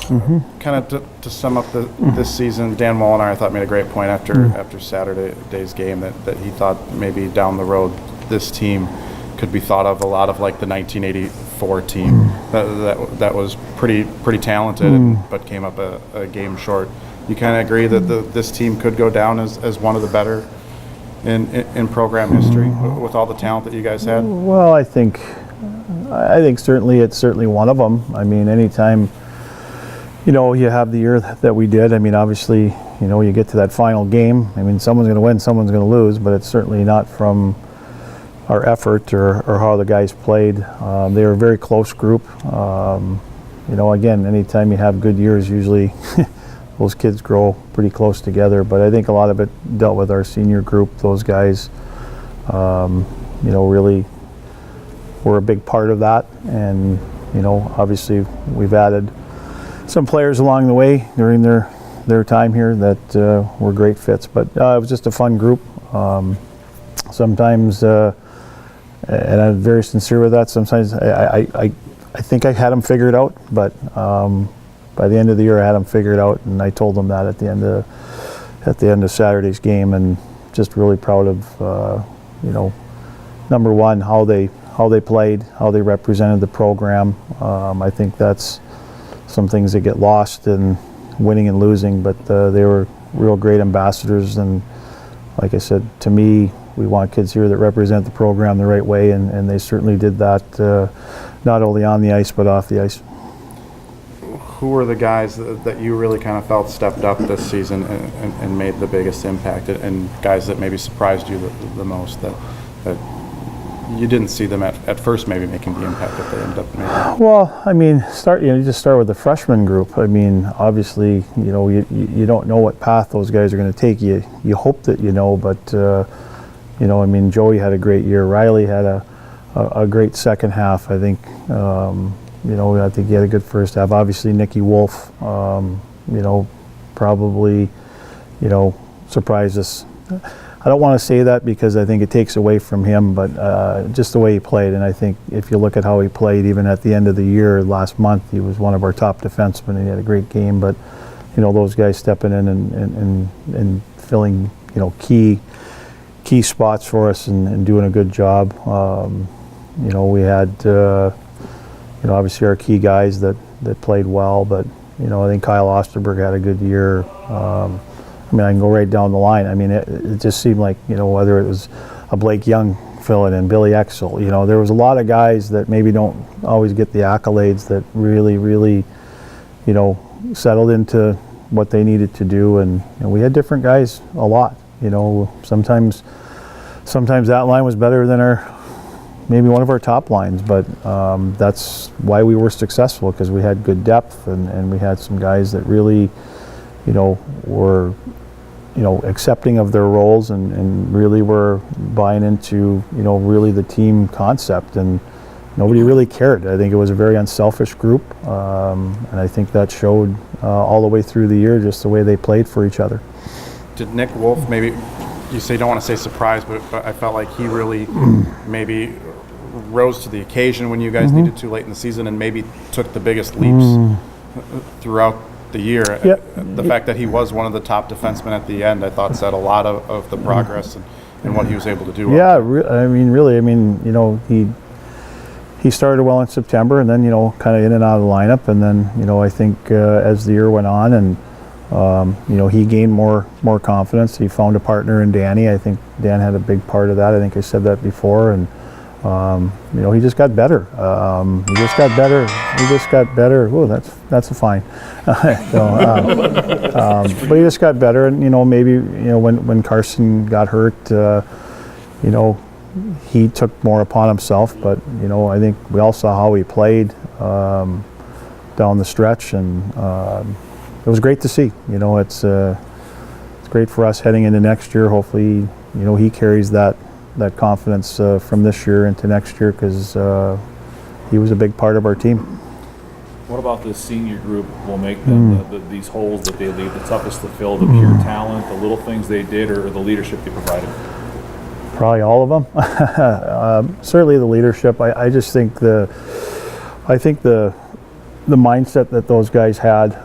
kind of to sum up this season, Dan Molinar, I thought, made a great point after Saturday's game that he thought maybe down the road this team could be thought of a lot of like the 1984 team that was pretty talented, but came up a game short. You kind of agree that this team could go down as one of the better in program history with all the talent that you guys had? Well, I think certainly it's certainly one of them. I mean, anytime you have the year that we did, I mean, obviously, you get to that final game. I mean, someone's going to win, someone's going to lose, but it's certainly not from our effort or how the guys played. They were a very close group. Again, anytime you have good years, usually those kids grow pretty close together. But I think a lot of it dealt with our senior group. Those guys, really were a big part of that. And, obviously we've added some players along the way during their time here that were great fits. But it was just a fun group. Sometimes, and I'm very sincere with that, sometimes I think I had them figured out, but by the end of the year I had them figured out, and I told them that at the end of Saturday's game, and just really proud of number one, how they played, how they represented the program. I think that's some things that get lost in winning and losing, but they were real great ambassadors, and like I said, to me, we want kids here that represent the program the right way, and they certainly did that, not only on the ice but off the ice. Who were the guys that you really kind of felt stepped up this season and made the biggest impact, and guys that maybe surprised you the most, that you didn't see them at first maybe making the impact that they ended up making? Well, I mean, you just start with the freshman group. I mean, obviously, you don't know what path those guys are going to take. You hope that but I mean, Joey had a great year. Riley had a great second half. I think I think he had a good first half. Obviously, Nicky Wolf, probably surprised us. I don't want to say that because I think it takes away from him, but just the way he played. And I think if you look at how he played, even at the end of the year last month, he was one of our top defensemen, and he had a great game. But those guys stepping in and filling key spots for us and doing a good job. We had obviously our key guys that played well, but I think Kyle Osterberg had a good year. I mean, I can go right down the line. I mean, it just seemed like, whether it was a Blake Young filling in, Billy Exel, there was a lot of guys that maybe don't always get the accolades that really, settled into what they needed to do. And we had different guys a lot. Sometimes that line was better than maybe one of our top lines, but that's why we were successful, because we had good depth and we had some guys that really, were accepting of their roles and really were buying into, really the team concept, and nobody really cared. I think it was a very unselfish group, and I think that showed all the way through the year, just the way they played for each other. Did Nick Wolf, maybe, you say don't want to say surprise, but I felt like he really maybe rose to the occasion when you guys needed to late in the season, and maybe took the biggest leaps throughout the year. Yep. The fact that he was one of the top defensemen at the end, I thought, said a lot of the progress and what he was able to do. Yeah, he started well in September, and then kind of in and out of the lineup, and then I think as the year went on, and he gained more confidence. He found a partner in Danny. I think Dan had a big part of that. I think I said that before, and he just got better. He just got better. Oh, that's a fine. But he just got better, and maybe when Carson got hurt, he took more upon himself. But I think we all saw how he played down the stretch, and it was great to see. It's great for us heading into next year. Hopefully, he carries that confidence from this year into next year, because he was a big part of our team. What about the senior group will make them these holes that they leave the toughest to fill? The pure talent, the little things they did, or the leadership they provided? Probably all of them. Certainly the leadership. I just think the the mindset that those guys had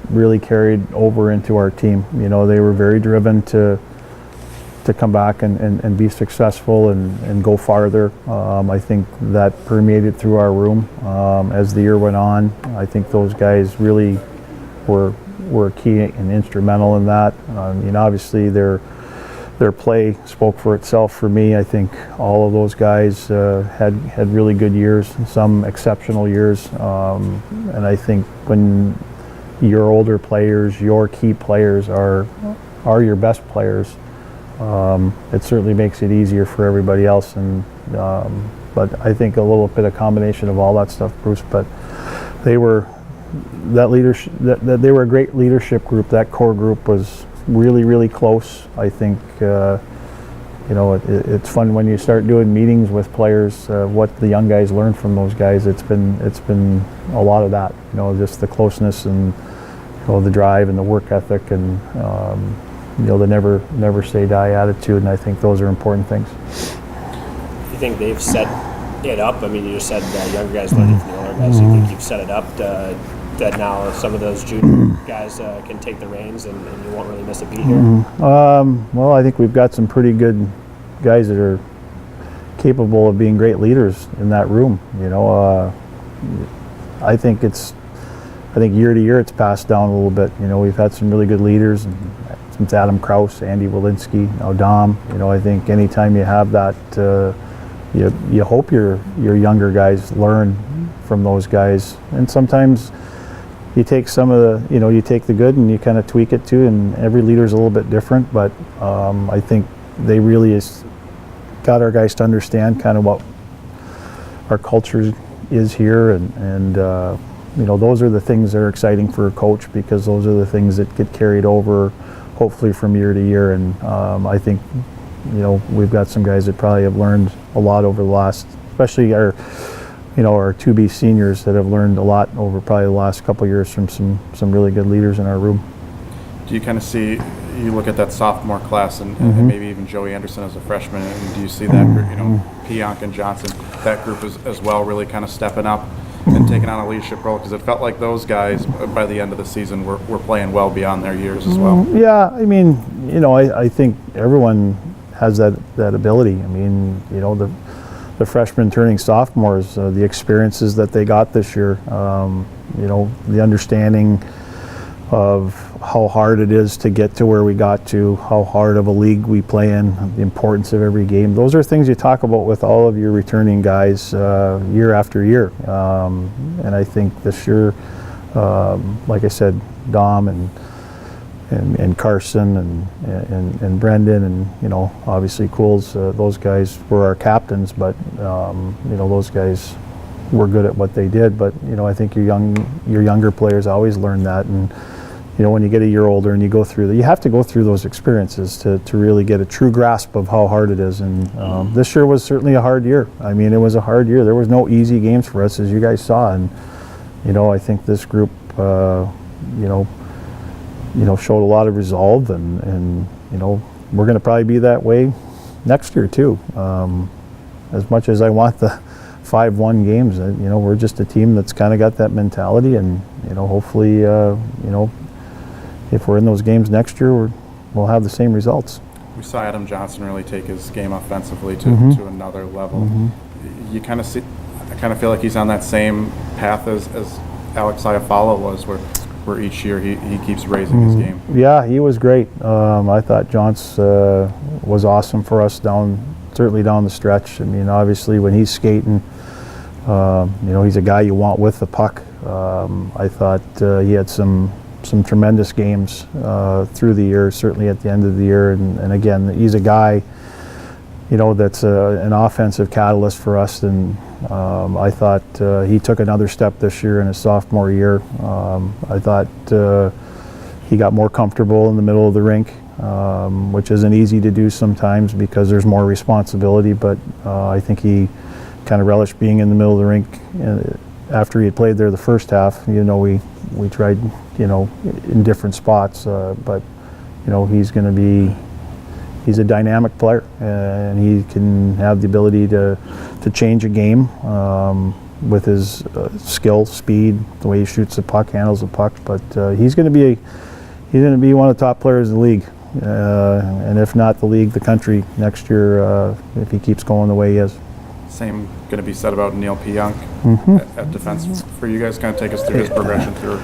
really carried over into our team. You know, they were very driven to come back and be successful and go farther. I think that permeated through our room as the year went on. I think those guys really were key and instrumental in that. Obviously their play spoke for itself for me. I think all of those guys had really good years, some exceptional years, and I think when your older players, your key players are your best players, it certainly makes it easier for everybody else. But I think a little bit of combination of all that stuff, Bruce. But they were that leadership. They were a great leadership group. That core group was really, really close. I think it's fun when you start doing meetings with players. What the young guys learn from those guys. It's been a lot of that. Just the closeness and the drive and the work ethic and the never say die attitude. And I think those are important things. Do you think they've set it up? I mean, you just said younger guys learning from the older guys. Do you think you've set it up that now some of those junior guys can take the reins and you won't really miss a beat here? Well, I think we've got some pretty good guys that are capable of being great leaders in that room. I think year to year it's passed down a little bit. We've had some really good leaders since Adam Krause, Andy Walensky, now Dom. I think anytime you have that, you hope your younger guys learn from those guys, and sometimes you take some of the, you take the good and you kind of tweak it too, and every leader's a little bit different, but I think they really got our guys to understand kind of what our culture is here, and those are the things that are exciting for a coach, because those are the things that get carried over hopefully from year to year. And I think we've got some guys that probably have learned a lot over the last, especially our 2B seniors, that have learned a lot over probably the last couple of years from some really good leaders in our room. Do you kind of see, you look at that sophomore class and maybe even Joey Anderson as a freshman, and do you see that group, Pionk and Johnson, that group as well really kind of stepping up and taking on a leadership role? Because it felt like those guys by the end of the season were playing well beyond their years as well. Yeah, I mean, I think everyone has that ability. I mean, the freshmen turning sophomores, the experiences that they got this year, the understanding of how hard it is to get to where we got to, how hard of a league we play in, the importance of every game. Those are things you talk about with all of your returning guys year after year. And I think this year, like I said, Dom and Carson and Brendan and obviously Cools, those guys were our captains, but those guys were good at what they did. But I think your younger players always learn that, and when you get a year older and you go through you have to go through those experiences to really get a true grasp of how hard it is. And this year was certainly a hard year. I mean, it was a hard year. There was no easy games for us, as you guys saw, and I think this group showed a lot of resolve, and we're going to probably be that way next year too. As much as I want the 5-1 games, we're just a team that's kind of got that mentality, and hopefully if we're in those games next year, we'll have the same results. We saw Adam Johnson really take his game offensively to another level. You kind of I kind of feel like he's on that same path as Alex Iafallo was, where each year he keeps raising his game. Yeah, he was great. I thought Johns was awesome for us certainly down the stretch. I mean, obviously when he's skating, he's a guy you want with the puck. I thought he had some tremendous games through the year, certainly at the end of the year, and again, he's a guy that's an offensive catalyst for us, and I thought he took another step this year in his sophomore year. I thought he got more comfortable in the middle of the rink, which isn't easy to do sometimes because there's more responsibility, but I think he kind of relished being in the middle of the rink. After he had played there the first half, we tried, in different spots, but he's a dynamic player, and he can have the ability to change a game. with his skill, speed, the way he shoots the puck, handles the puck. But he's going to be one of the top players in the league, and if not the league, the country next year if he keeps going the way he is. Same going to be said about Neil Pionk at defense for you guys. Kind of take us through his progression through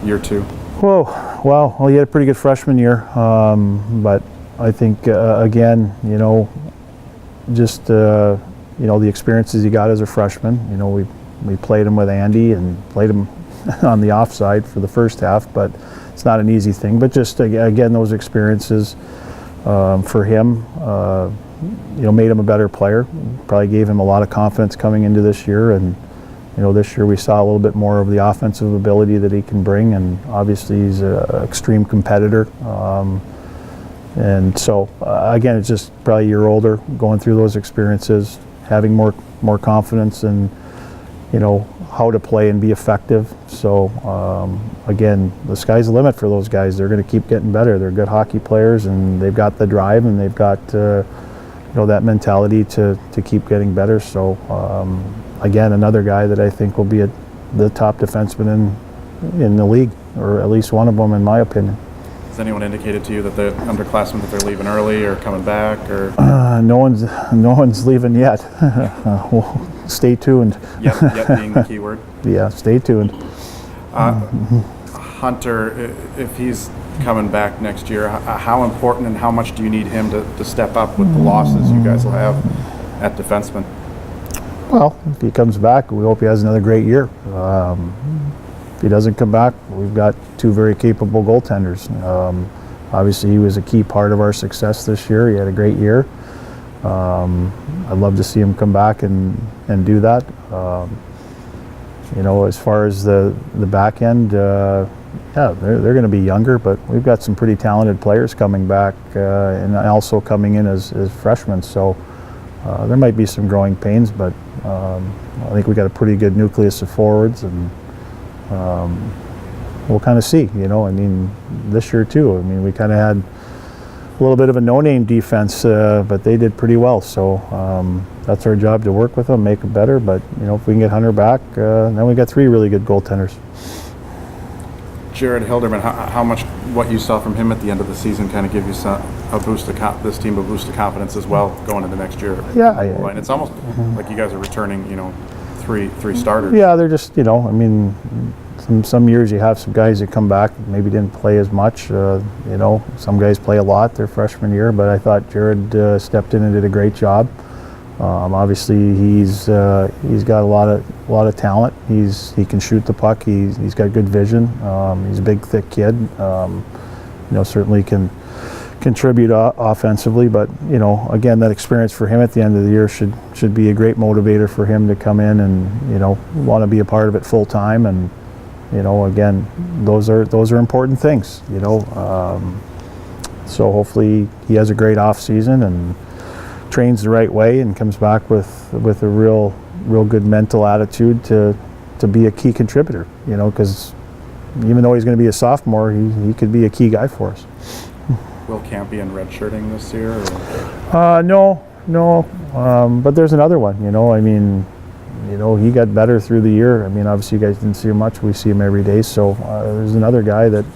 year 2. Whoa, well, he had a pretty good freshman year, but I think again, just the experiences he got as a freshman. We played him with Andy and played him on the offside for the first half, but it's not an easy thing. But just again, those experiences for him, made him a better player. Probably gave him a lot of confidence coming into this year, and this year we saw a little bit more of the offensive ability that he can bring, and obviously he's an extreme competitor. And so again, it's just probably a year older, going through those experiences, having more confidence in how to play and be effective. So again, the sky's the limit for those guys. They're going to keep getting better. They're good hockey players, and they've got the drive, and they've got that mentality to keep getting better. So again, another guy that I think will be the top defenseman in the league, or at least one of them, in my opinion. Has anyone indicated to you that the underclassmen that they're leaving early or coming back, or no one's leaving yet? Well, stay tuned. Yet being the key word. Yeah, stay tuned. Hunter, if he's coming back next year, how important and how much do you need him to step up with the losses you guys will have at defenseman? Well, if he comes back, we hope he has another great year. If he doesn't come back, we've got 2 very capable goaltenders. Obviously, he was a key part of our success this year. He had a great year. I'd love to see him come back and do that. As far as the back end, they're going to be younger, but we've got some pretty talented players coming back and also coming in as freshmen. So there might be some growing pains, but I think we got a pretty good nucleus of forwards, and we'll kind of see. This year too. We kind of had a little bit of a no-name defense, but they did pretty well. So that's our job, to work with them, make them better. But if we can get Hunter back, then we got 3 really good goaltenders. Jared Hilderman, how much what you saw from him at the end of the season kind of give you this team a boost of confidence as well going into next year? Yeah, and it's almost like you guys are returning, three starters. Yeah, they're just some years you have some guys that come back maybe didn't play as much. Some guys play a lot their freshman year, but I thought Jared stepped in and did a great job. Obviously, he's got a lot of talent. He can shoot the puck. He's got good vision. He's a big, thick kid. Certainly can contribute offensively. But again, that experience for him at the end of the year should be a great motivator for him to come in and want to be a part of it full time. And again, those are important things. So hopefully he has a great off season and trains the right way and comes back with a real good mental attitude to be a key contributor, because even though he's going to be a sophomore, he could be a key guy for us. Will Campion redshirting this year? No, but there's another one, he got better through the year. Obviously you guys didn't see him much. We see him every day. So there's another guy that,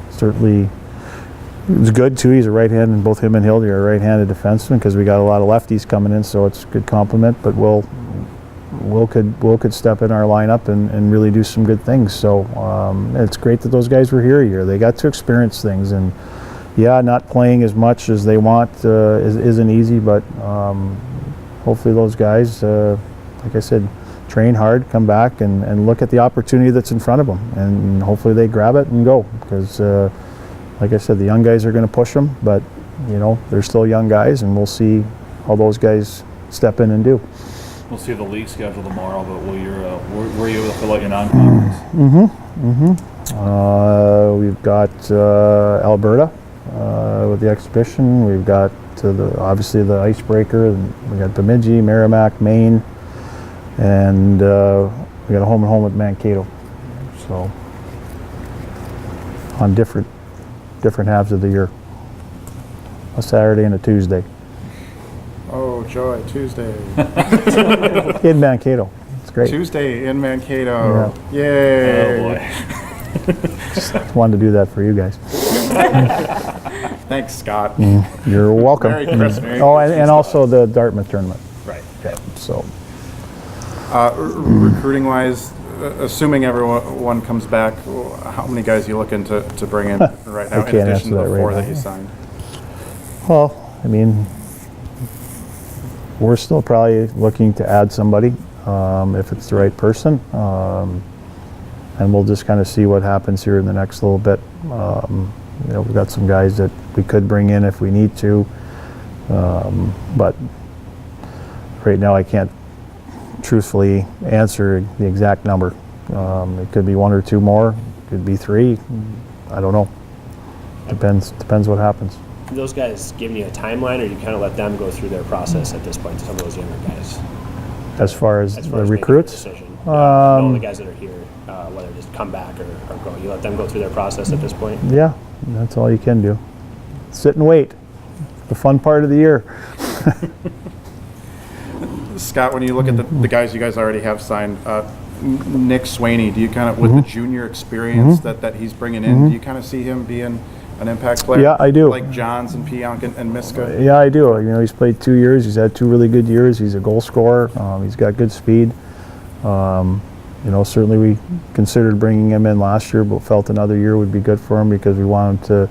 certainly it's good too. He's a right hand, and both him and Hildy are right-handed defensemen, because we got a lot of lefties coming in, so it's a good compliment. But Will could step in our lineup and really do some good things. So it's great that those guys were here a year. They got to experience things, and not playing as much as they want isn't easy, but hopefully those guys, like I said, train hard, come back and look at the opportunity that's in front of them, and hopefully they grab it and go, because like I said, the young guys are going to push them, but they're still young guys, and we'll see how those guys step in and do. We'll see the league schedule tomorrow, but were you able to fill out your non-conference? We've got Alberta with the exhibition. We've got obviously the icebreaker, and we got Bemidji, Merrimack, Maine, and we got a home and home with Mankato. So on different halves of the year, a Saturday and a Tuesday. Oh, joy, Tuesday. In Mankato. It's great. Tuesday in Mankato. Yeah. Yay! Oh, boy. Wanted to do that for you guys. Thanks, Scott. You're welcome. Merry Christmas. Oh, and also the Dartmouth tournament. Right. Yeah, so. Recruiting wise, assuming everyone comes back, how many guys are you looking to bring in right now, I in can't addition to answer the that 4 right that now. you signed? Well, I mean, we're still probably looking to add somebody if it's the right person. And we'll just kind of see what happens here in the next little bit. You know, we've got some guys that we could bring in if we need to. But right now I can't truthfully answer the exact number. It could be 1 or 2 more, it could be 3. I don't know. Depends what happens. Those guys giving you a timeline, or you kind of let them go through their process at this point, some of those younger guys? As far as As the far as making recruits, the decision. All the guys that are here, whether just come back or go. You let them go through their process at this point? yeah, that's all you can do. Sit and wait. The fun part of the year. Scott, when you look at the guys you guys already have signed, Nick Swaney, do you kind of, with the junior experience that he's bringing in, do you kind of see him being an impact player? Yeah, I do. Like Johns and Pionk and Miska? Yeah, I do. You know, he's played 2 years. He's had 2 really good years. He's a goal scorer. He's got good speed. You know, certainly we considered bringing him in last year, but felt another year would be good for him because we want him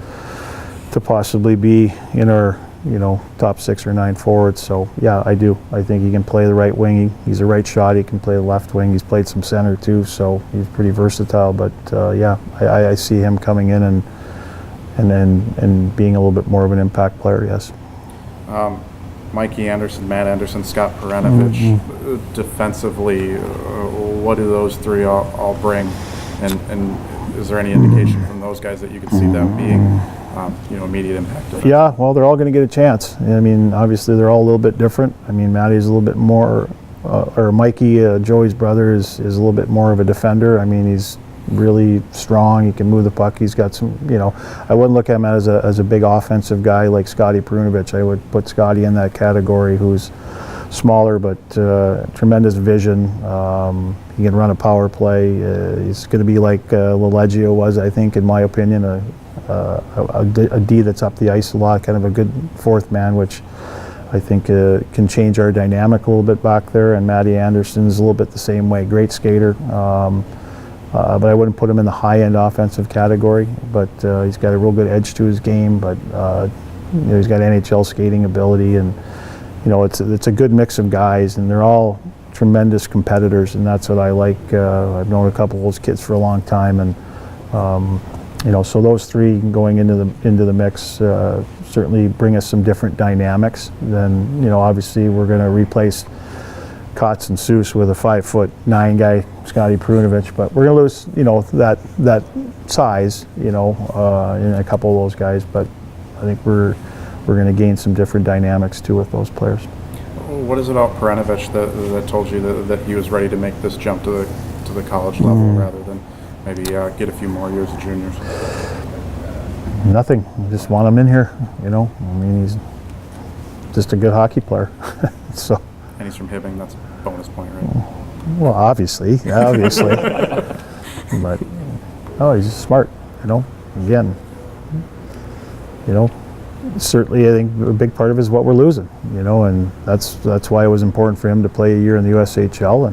to possibly be in our, you know, top 6 or 9 forwards. So yeah, I do. I think he can play the right wing. He's a right shot. He can play the left wing. He's played some center too, so he's pretty versatile. But yeah, I see him coming in and being a little bit more of an impact player. Yes. Mikey Anderson, Matt Anderson, Scott Perenovich, defensively, what do those 3 all bring? And is there any indication from those guys that you could see them being, you know, immediate impact? Yeah, well, they're all going to get a chance. I mean, obviously they're all a little bit different. I mean, Matty's a little bit more, or Mikey, Joey's brother, is a little bit more of a defender. I mean, he's really strong. He can move the puck. He's got some, you know, I wouldn't look at him as a big offensive guy like Scotty Perunovich. I would put Scotty in that category, who's smaller but tremendous vision. He can run a power play. He's going to be like LaLegio was, I think, in my opinion, a D that's up the ice a lot, kind of a good 4th man, which I think can change our dynamic a little bit back there. And Matty Anderson's a little bit the same way. Great skater. But I wouldn't put him in the high-end offensive category. But he's got a real good edge to his game. But you know, he's got NHL skating ability, and you know, it's a good mix of guys, and they're all tremendous competitors, and that's what I like. I've known a couple of those kids for a long time, and you know, so those 3 going into the mix certainly bring us some different dynamics. Then, you know, obviously we're going to replace Kotz and Seuss with a 5'9" guy, Scotty Perunovich, but we're going to lose, you know, that size, you know, in a couple of those guys. But I think we're going to gain some different dynamics too with those players. What is it about Perenovich that told you that he was ready to make this jump to the college level rather than maybe get a few more years of juniors? Nothing. I just want him in here, you know. I mean, he's just a good hockey player. So. And he's from Hibbing. That's a bonus point, right? Well, obviously. But oh, he's just smart, you know. Again, you know, certainly I think a big part of it is what we're losing, you know, and that's why it was important for him to play a year in the USHL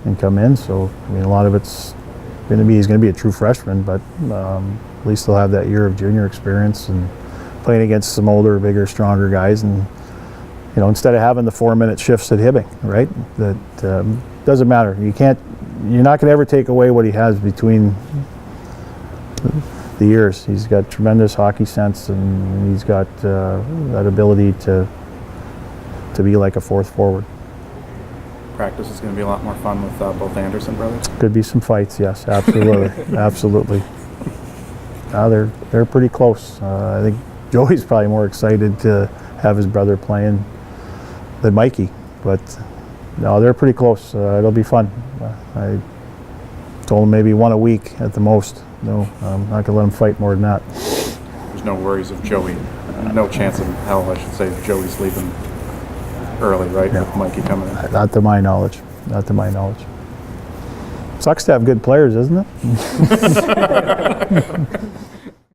and come in. So I mean, a lot of it's going to be, he's going to be a true freshman, but at least he'll have that year of junior experience and playing against some older, bigger, stronger guys. And you know, instead of having the 4-minute shifts at Hibbing, right? That doesn't matter. You're not going to ever take away what he has between the years. He's got tremendous hockey sense, and he's got that ability to be like a 4th forward. Practice is going to be a lot more fun with both Anderson brothers. Could be some fights, yes, absolutely, absolutely. They're pretty close. I think Joey's probably more excited to have his brother playing than Mikey, but no, they're pretty close. It'll be fun. I told him maybe 1 a week at the most. No, I'm not gonna let him fight more than that. There's no worries of Joey. No chance in hell, I should say, of Joey's leaving early, right? Yeah. With Mikey coming in. Not to my knowledge. not to my knowledge. Sucks to have good players, isn't it?